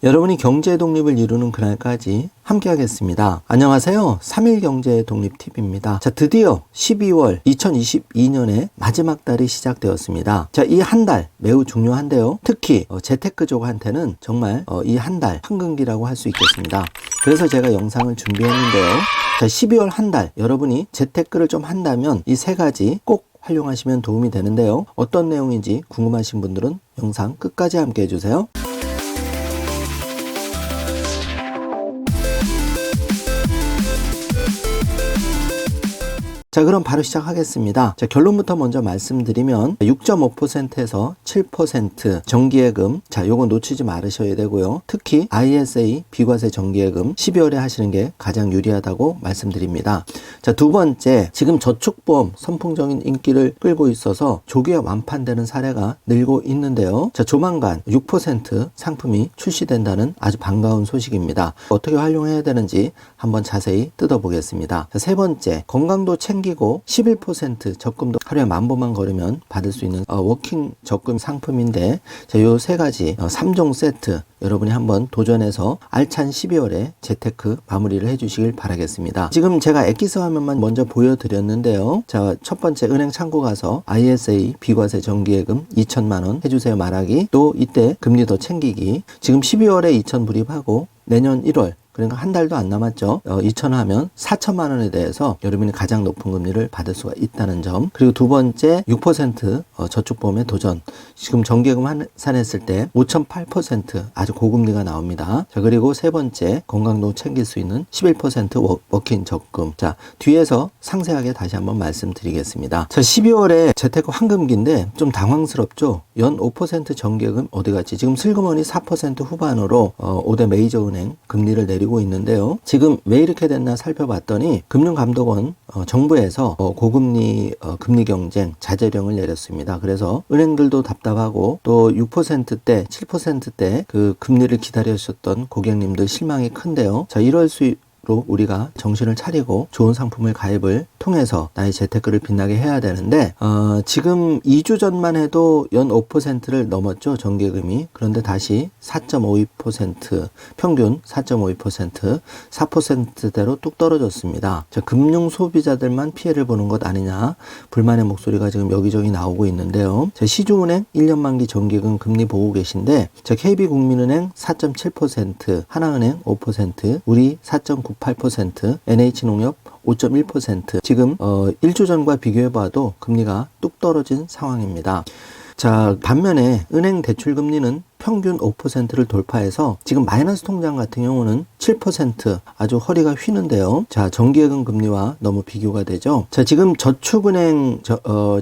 여러분이 경제 독립을 이루는 그날까지 함께 하겠습니다. 안녕하세요. 3일 경제 독립 팁입니다. 자, 드디어 12월 2022년의 마지막 달이 시작되었습니다. 자, 이 한 달 매우 중요한데요. 특히 재테크족한테는 정말 이 한 달 황금기라고 할 수 있겠습니다. 그래서 제가 영상을 준비했는데요. 자, 12월 한 달 여러분이 재테크를 좀 한다면 이 세 가지 꼭 활용하시면 도움이 되는데요. 어떤 내용인지 궁금하신 분들은 영상 끝까지 함께 해주세요. 자, 그럼 바로 시작하겠습니다. 자, 결론부터 먼저 말씀드리면 6.5%에서 7% 정기예금, 자, 요거 놓치지 말으셔야 되고요. 특히 ISA 비과세 정기예금 12월에 하시는 게 가장 유리하다고 말씀드립니다. 자, 두 번째, 지금 저축보험 선풍적인 인기를 끌고 있어서 조기에 완판되는 사례가 늘고 있는데요. 자, 조만간 6% 상품이 출시된다는 아주 반가운 소식입니다. 어떻게 활용해야 되는지 한번 자세히 뜯어보겠습니다. 자, 세 번째, 건강도 챙기고 11% 적금도 하루에 10,000보만 걸으면 받을 수 있는 워킹 적금 상품인데, 자, 요 세 가지 3종 세트 여러분이 한번 도전해서 알찬 12월에 재테크 마무리를 해주시길 바라겠습니다. 지금 제가 엑기스 화면만 먼저 보여드렸는데요. 자, 첫 번째 은행 창구 가서 ISA 비과세 정기예금 2,000만원 해주세요 말하기, 또 이때 금리 더 챙기기. 지금 12월에 2,000 불입하고 내년 1월 그러니까 한 달도 안 남았죠. 2,000 하면 4,000만 원에 대해서 여러분이 가장 높은 금리를 받을 수가 있다는 점. 그리고 두 번째 6% 저축보험의 도전. 지금 정기예금 환산했을 때 5.8% 아주 고금리가 나옵니다. 자, 그리고 세 번째 건강도 챙길 수 있는 11% 워킹 적금. 자, 뒤에서 상세하게 다시 한번 말씀드리겠습니다. 자, 12월에 재테크 황금기인데 좀 당황스럽죠. 연 5% 정기예금 어디 갔지? 지금 슬그머니 4% 후반으로 5대 메이저 은행 금리를 내리고 있는데요. 지금 왜 이렇게 됐나 살펴봤더니 금융감독원 정부에서 고금리 금리 경쟁 자제령을 내렸습니다. 그래서 은행들도 답답하고 또 6%대 7%대 그 금리를 기다리셨던 고객님들 실망이 큰데요. 자, 이럴수록 우리가 정신을 차리고 좋은 상품을 가입을 통해서 나의 재테크를 빛나게 해야 되는데, 지금 2주 전만 해도 연 5%를 넘었죠, 정기예금이. 그런데 다시 4.52%, 평균 4.52%, 4%대로 뚝 떨어졌습니다. 자, 금융 소비자들만 피해를 보는 것 아니냐, 불만의 목소리가 지금 여기저기 나오고 있는데요. 자, 시중은행 1년 만기 정기예금 금리 보고 계신데, 자, KB국민은행 4.7%, 하나은행 5%, 우리 4.98%, NH농협 5.1%. 지금 1주 전과 비교해봐도 금리가 뚝 떨어진 상황입니다. 자, 반면에 은행 대출 금리는 평균 5%를 돌파해서 지금 마이너스 통장 같은 경우는 7% 아주 허리가 휘는데요. 자, 정기예금 금리와 너무 비교가 되죠. 자, 지금 저축은행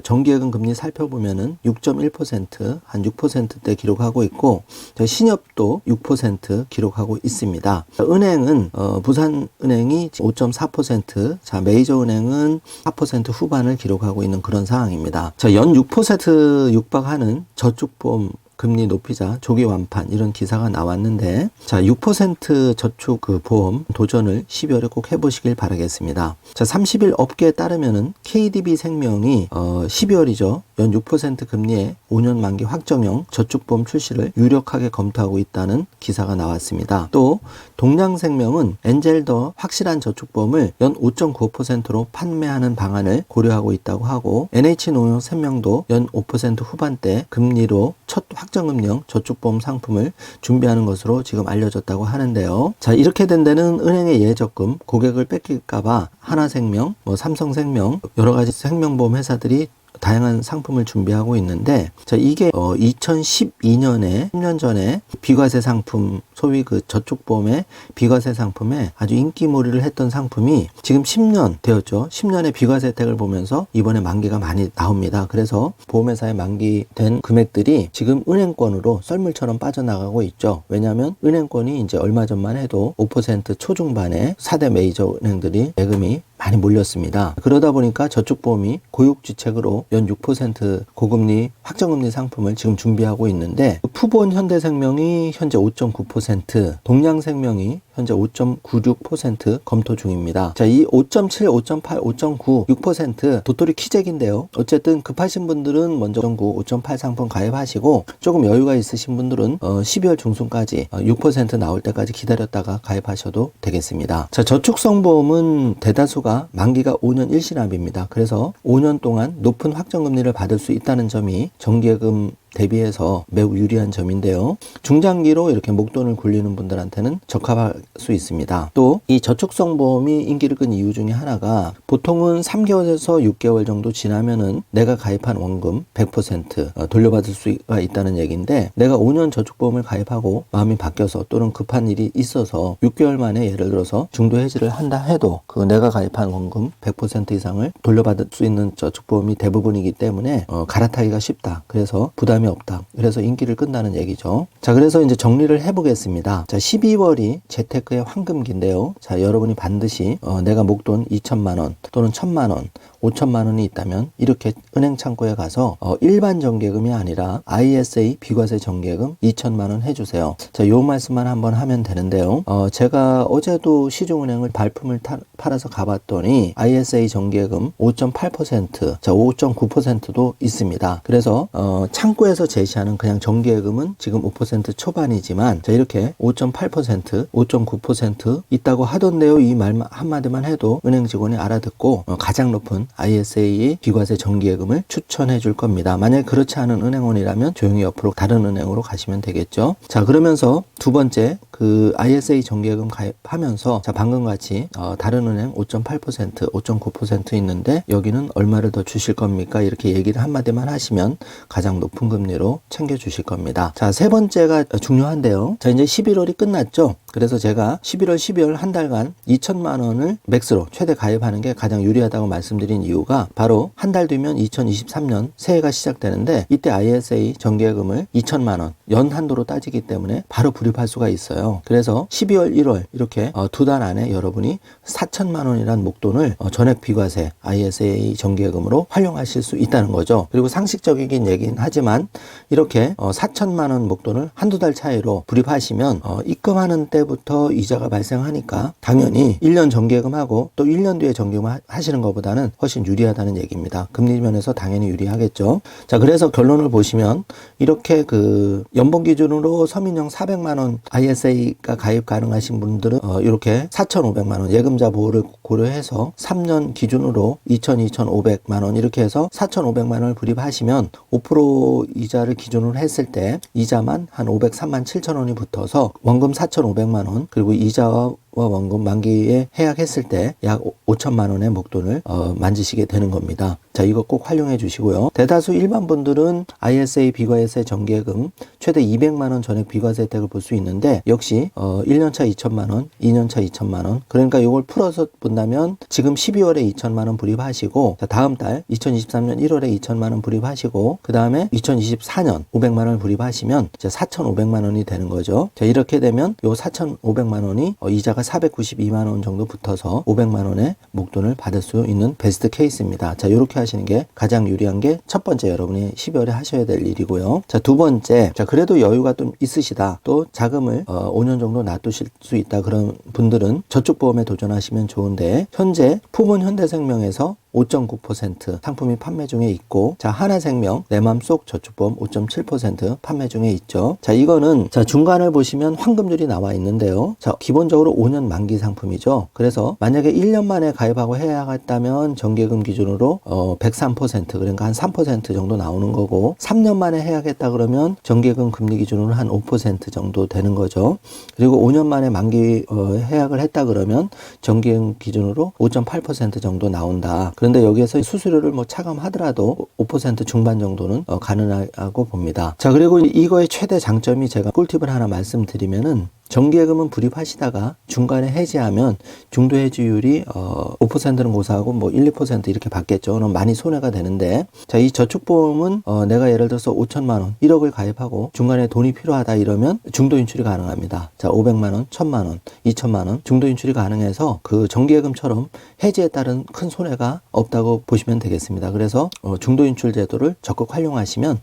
정기예금 금리 살펴보면은 6.1% 한 6%대 기록하고 있고, 자, 신협도 6% 기록하고 있습니다. 자, 은행은 부산은행이 5.4%, 자, 메이저은행은 4% 후반을 기록하고 있는 그런 상황입니다. 자, 연 6% 육박하는 저축보험 금리 높이자 조기 완판 이런 기사가 나왔는데, 자, 6% 저축 보험 도전을 12월에 꼭 해보시길 바라겠습니다. 자, 30일 업계에 따르면은 KDB 생명이 12월이죠. 연 6% 금리에 5년 만기 확정형 저축보험 출시를 유력하게 검토하고 있다는 기사가 나왔습니다. 또 동양생명은 엔젤더 확실한 저축보험을 연 5.95%로 판매하는 방안을 고려하고 있다고 하고, NH농협생명도 연 5% 후반대 금리로 첫 확정금형 저축보험 상품을 준비하는 것으로 지금 알려졌다고 하는데요. 자, 이렇게 된 데는 은행의 예적금 고객을 뺏길까봐 하나생명, 삼성생명 여러 가지 생명보험 회사들이 다양한 상품을 준비하고 있는데, 자, 이게 2012년에 10년 전에 비과세 상품, 소위 그 저축보험의 비과세 상품에 아주 인기몰이를 했던 상품이 지금 10년 되었죠. 10년의 비과세 혜택을 보면서 이번에 만기가 많이 나옵니다. 그래서 보험회사에 만기된 금액들이 지금 은행권으로 썰물처럼 빠져나가고 있죠. 왜냐하면 은행권이 이제 얼마 전만 해도 5% 초중반의 4대 메이저 은행들이 예금이 많이 몰렸습니다. 그러다 보니까 저축보험이 고육지책으로 연 6% 고금리 확정금리 상품을 지금 준비하고 있는데, 푸본 현대생명이 현재 5.9%, 동양생명이 현재 5.96% 검토 중입니다. 자, 이 5.7, 5.8, 5.9, 6% 도토리 키재기인데요. 어쨌든 급하신 분들은 먼저 5.9, 5.8 상품 가입하시고 조금 여유가 있으신 분들은 12월 중순까지 6% 나올 때까지 기다렸다가 가입하셔도 되겠습니다. 자, 저축성보험은 대다수가 만기가 5년 일시납입니다. 그래서 5년 동안 높은 확정금리를 받을 수 있다는 점이 정기예금 대비해서 매우 유리한 점인데요. 중장기로 이렇게 목돈을 굴리는 분들한테는 적합할 수 있습니다. 또 이 저축성 보험이 인기를 끈 이유 중에 하나가 보통은 3개월에서 6개월 정도 지나면은 내가 가입한 원금 100% 돌려받을 수가 있다는 얘기인데, 내가 5년 저축보험을 가입하고 마음이 바뀌어서 또는 급한 일이 있어서 6개월 만에 예를 들어서 중도 해지를 한다 해도 그 내가 가입한 원금 100% 이상을 돌려받을 수 있는 저축보험이 대부분이기 때문에 갈아타기가 쉽다. 그래서 부담이 없다. 그래서 인기를 끈다는 얘기죠. 자, 그래서 이제 정리를 해보겠습니다. 자, 12월이 재테크의 황금기인데요. 자, 여러분이 반드시 내가 목돈 2천만 원 또는 1천만 원, 5천만 원이 있다면 이렇게 은행 창구에 가서 일반 정기예금이 아니라 ISA 비과세 정기예금 2천만 원 해주세요. 자, 요 말씀만 한번 하면 되는데요. 제가 어제도 시중은행을 발품을 팔아서 가봤더니 ISA 정기예금 5.8%, 자, 5.9%도 있습니다. 그래서 창구에서 제시하는 그냥 정기예금은 지금 5% 초반이지만, 자, 이렇게 5.8%, 5.9% 있다고 하던데요. 이 말 한마디만 해도 은행 직원이 알아듣고 가장 높은 ISA 비과세 정기예금을 추천해 줄 겁니다. 만약에 그렇지 않은 은행원이라면 조용히 옆으로 다른 은행으로 가시면 되겠죠. 자, 그러면서 두 번째 그 ISA 정기예금 가입하면서, 자, 방금 같이 다른 은행 5.8%, 5.9% 있는데 여기는 얼마를 더 주실 겁니까? 이렇게 얘기를 한마디만 하시면 가장 높은 금리로 챙겨 주실 겁니다. 자, 세 번째가 중요한데요. 자, 이제 11월이 끝났죠. 그래서 제가 11월, 12월 한 달간 2천만 원을 맥스로 최대 가입하는 게 가장 유리하다고 말씀드린 이유가 바로 한 달 뒤면 2023년 새해가 시작되는데 이때 ISA 정기예금을 2천만 원 연한도로 따지기 때문에 바로 불입할 수가 있어요. 그래서 12월, 1월 이렇게 두 달 안에 여러분이 4천만 원이란 목돈을 전액 비과세 ISA 정기예금으로 활용하실 수 있다는 거죠. 그리고 상식적이긴 얘기는 하지만 이렇게 4천만 원 목돈을 한두 달 차이로 불입하시면 입금하는 때부터 이자가 발생하니까 당연히 1년 정기예금하고 또 1년 뒤에 정기예금 하시는 것보다는 훨씬 유리하다는 얘기입니다. 금리 면에서 당연히 유리하겠죠. 자, 그래서 결론을 보시면 이렇게 그 연봉 기준으로 서민형 400만 원 ISA가 가입 가능하신 분들은 이렇게 4,500만 원 예금자 보호를 고려해서 3년 기준으로 2,500만 원 이렇게 해서 4,500만 원을 불입하시면 5% 이자를 기준으로 했을 때 이자만 한 503만 7천 원이 붙어서 원금 4,500만 원 그리고 이자와 원금 만기에 해약했을 때 약 5천만 원의 목돈을 만지시게 되는 겁니다. 자, 이거 꼭 활용해 주시고요. 대다수 일반 분들은 ISA 비과세 정기예금 최대 200만 원 전액 비과세 혜택을 볼 수 있는데 역시 1년차 2천만 원, 2년차 2천만 원. 그러니까 이걸 풀어서 본다면 지금 12월에 2천만 원 불입하시고, 자, 다음 달 2023년 1월에 2천만 원 불입하시고, 그 다음에 2024년 500만 원을 불입하시면 이제 4,500만 원이 되는 거죠. 자, 이렇게 되면 요 4,500만 원이 이자가 492만 원 정도 붙어서 500만 원의 목돈을 받을 수 있는 베스트 케이스입니다. 자, 이렇게 하시는 게 가장 유리한 게 첫 번째 여러분이 12월에 하셔야 될 일이고요. 자, 두 번째, 자, 그래도 여유가 좀 있으시다. 또 자금을 5년 정도 놔두실 수 있다. 그런 분들은 저축보험에 도전하시면 좋은데 현재 푸본 현대생명에서 5.9% 상품이 판매 중에 있고, 자, 하나생명 내 맘속 저축보험 5.7% 판매 중에 있죠. 자, 이거는 자, 중간을 보시면 환급률이 나와 있는데요. 자, 기본적으로 5년 만기 상품이죠. 그래서 만약에 1년 만에 가입하고 해야겠다면 정기예금 기준으로 103% 그러니까 한 3% 정도 나오는 거고, 3년 만에 해야겠다 그러면 정기예금 금리 기준으로 한 5% 정도 되는 거죠. 그리고 5년 만에 만기 해약을 했다 그러면 정기예금 기준으로 5.8% 정도 나온다. 그런데 여기에서 수수료를 뭐 차감하더라도 5% 중반 정도는 가능하고 봅니다. 자, 그리고 이거의 최대 장점이 제가 꿀팁을 하나 말씀드리면은 정기예금은 불입하시다가 중간에 해지하면 중도 해지율이 5%는 고사하고 뭐 1, 2% 이렇게 받겠죠. 그럼 많이 손해가 되는데, 자, 이 저축보험은 내가 예를 들어서 5천만 원, 1억을 가입하고 중간에 돈이 필요하다 이러면 중도 인출이 가능합니다. 자, 500만 원, 1,000만 원, 2천만 원 중도 인출이 가능해서 그 정기예금처럼 해지에 따른 큰 손해가 없다고 보시면 되겠습니다. 그래서 중도 인출 제도를 적극 활용하시면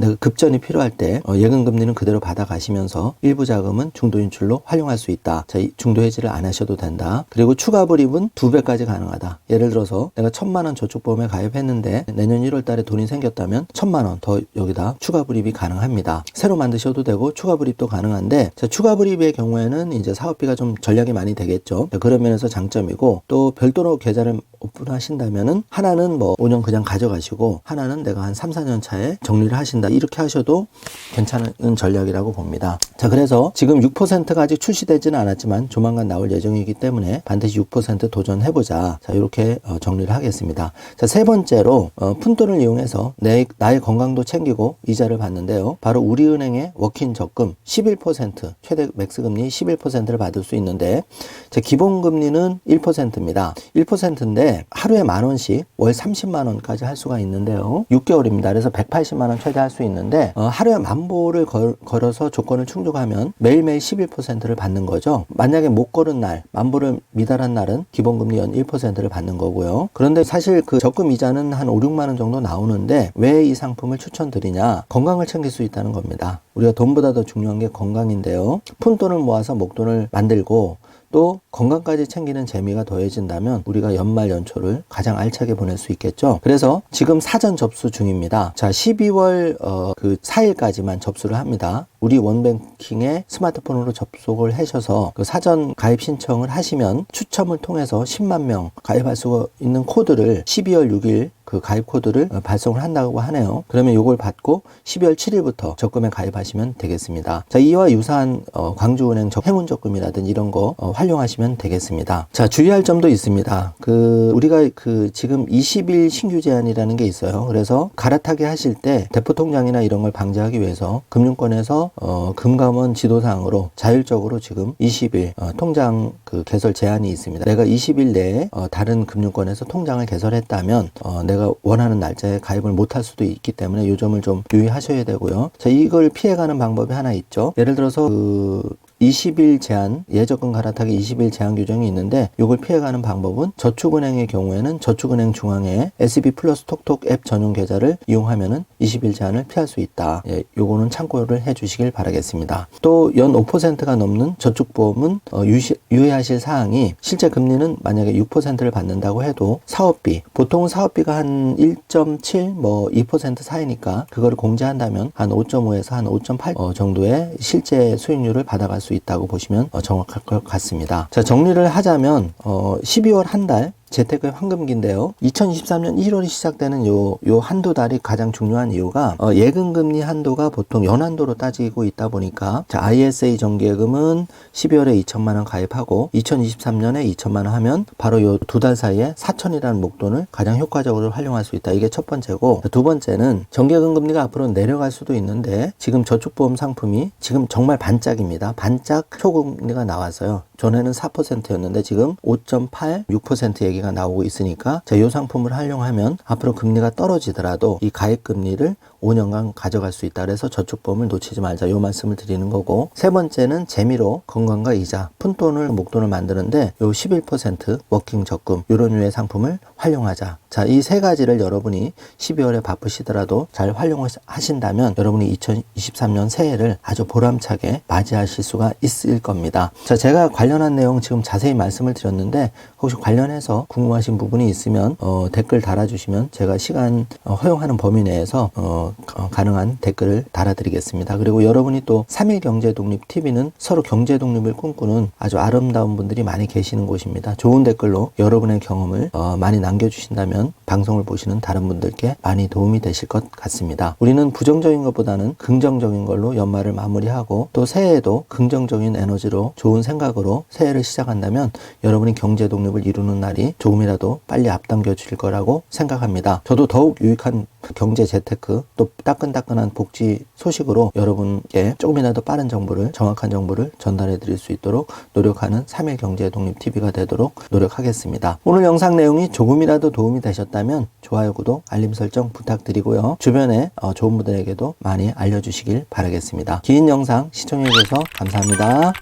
내가 급전이 필요할 때 예금 금리는 그대로 받아가시면서 일부 자금은 중도 인출 연출로 활용할 수 있다. 자, 이 중도 해지를 안 하셔도 된다. 그리고 추가 불입은 2배까지 가능하다. 예를 들어서 내가 1,000만원 저축보험에 가입했는데 내년 1월 달에 돈이 생겼다면 1,000만원 더 여기다 추가 불입이 가능합니다. 새로 만드셔도 되고 추가 불입도 가능한데, 자, 추가 불입의 경우에는 이제 사업비가 좀 전략이 많이 되겠죠. 자, 그런 면에서 장점이고, 또 별도로 계좌를 오픈하신다면은 하나는 뭐 5년 그냥 가져가시고 하나는 내가 한 3, 4년 차에 정리를 하신다. 이렇게 하셔도 괜찮은 전략이라고 봅니다. 자, 그래서 지금 6%가 아직 출시되지는 않았지만 조만간 나올 예정이기 때문에 반드시 6% 도전해보자. 자, 이렇게 정리를 하겠습니다. 자, 세 번째로 푼돈을 이용해서 나의 건강도 챙기고 이자를 받는데요. 바로 우리은행의 워킹 적금 11%, 최대 맥스 금리 11%를 받을 수 있는데, 자, 기본 금리는 1%입니다. 1%인데 하루에 10,000원씩 월 30만원까지 할 수가 있는데요. 6개월입니다. 그래서 180만원 최대 할 수 있는데 하루에 10,000보를 걸어서 조건을 충족하면 매일매일 11%를 받는 거죠. 만약에 못 걸은 날, 10,000보를 미달한 날은 기본금리 연 1%를 받는 거고요. 그런데 사실 그 적금 이자는 한 5, 6만원 정도 나오는데 왜 이 상품을 추천드리냐? 건강을 챙길 수 있다는 겁니다. 우리가 돈보다 더 중요한 게 건강인데요. 푼돈을 모아서 목돈을 만들고 또 건강까지 챙기는 재미가 더해진다면 우리가 연말 연초를 가장 알차게 보낼 수 있겠죠. 그래서 지금 사전 접수 중입니다. 자, 12월 4일까지만 접수를 합니다. 우리 원뱅킹에 스마트폰으로 접속을 하셔서 그 사전 가입 신청을 하시면 추첨을 통해서 10만 명 가입할 수 있는 코드를 12월 6일 그 가입 코드를 발송을 한다고 하네요. 그러면 이걸 받고 12월 7일부터 적금에 가입하시면 되겠습니다. 자, 이와 유사한 광주은행 행운 적금이라든지 이런 거 활용하시면 되겠습니다. 자, 주의할 점도 있습니다. 우리가 지금 20일 신규 제한이라는 게 있어요. 그래서 갈아타기 하실 때 대포 통장이나 이런 걸 방지하기 위해서 금융권에서 금감원 지도사항으로 자율적으로 지금 20일 통장 개설 제한이 있습니다. 내가 20일 내에 다른 금융권에서 통장을 개설했다면 내가 원하는 날짜에 가입을 못할 수도 있기 때문에 이 점을 좀 유의하셔야 되고요. 자, 이걸 피해가는 방법이 하나 있죠. 예를 들어서 20일 제한, 예적금 갈아타기 20일 제한 규정이 있는데 이걸 피해가는 방법은 저축은행의 경우에는 저축은행 중앙에 SB 플러스 톡톡 앱 전용 계좌를 이용하면은 20일 제한을 피할 수 있다. 예, 요거는 참고를 해주시길 바라겠습니다. 또 연 5%가 넘는 저축보험은 유의하실 사항이, 실제 금리는 만약에 6%를 받는다고 해도 사업비, 보통은 사업비가 한 1.7, 2% 사이니까 그거를 공제한다면 한 5.5에서 한 5.8 정도의 실제 수익률을 받아갈 수 있다고 보시면 정확할 것 같습니다. 자, 정리를 하자면 12월 한 달 재테크의 황금기인데요. 2023년 1월이 시작되는 요 한두 달이 가장 중요한 이유가 예금금리 한도가 보통 연한도로 따지고 있다 보니까, 자, ISA 정기예금은 12월에 2천만 원 가입하고 2023년에 2천만 원 하면 바로 요 두 달 사이에 4천이라는 목돈을 가장 효과적으로 활용할 수 있다. 이게 첫 번째고, 두 번째는 정기예금 금리가 앞으로 내려갈 수도 있는데 지금 저축보험 상품이 지금 정말 반짝입니다. 반짝 초금리가 나왔어요. 전에는 4%였는데 지금 5.8, 6% 얘기가 나오고 있으니까, 자, 이 상품을 활용하면 앞으로 금리가 떨어지더라도 이 가입 금리를 5년간 가져갈 수 있다. 그래서 저축보험을 놓치지 말자, 이 말씀을 드리는 거고, 세 번째는 재미로 건강과 이자, 푼돈을 목돈을 만드는데 요 11% 워킹 적금, 이런 류의 상품을 활용하자. 자, 이 세 가지를 여러분이 12월에 바쁘시더라도 잘 활용하신다면 여러분이 2023년 새해를 아주 보람차게 맞이하실 수가 있을 겁니다. 자, 제가 관련한 내용 지금 자세히 말씀을 드렸는데 혹시 관련해서 궁금하신 부분이 있으면 댓글 달아주시면 제가 시간 허용하는 범위 내에서 가능한 댓글을 달아드리겠습니다. 그리고 여러분이 또 3일 경제독립TV는 서로 경제독립을 꿈꾸는 아주 아름다운 분들이 많이 계시는 곳입니다. 좋은 댓글로 여러분의 경험을 많이 남겨주신다면 방송을 보시는 다른 분들께 많이 도움이 되실 것 같습니다. 우리는 부정적인 것보다는 긍정적인 걸로 연말을 마무리하고 또 새해에도 긍정적인 에너지로 좋은 생각으로 새해를 시작한다면 여러분이 경제독립을 이루는 날이 조금이라도 빨리 앞당겨 주실 거라고 생각합니다. 저도 더욱 유익한 경제 재테크, 또 따끈따끈한 복지 소식으로 여러분께 조금이라도 빠른 정보를, 정확한 정보를 전달해 드릴 수 있도록 노력하는 3일 경제독립TV가 되도록 노력하겠습니다. 오늘 영상 내용이 조금이라도 도움이 되셨다면 좋아요, 구독, 알림 설정 부탁드리고요. 주변에 좋은 분들에게도 많이 알려주시길 바라겠습니다. 긴 영상 시청해 주셔서 감사합니다.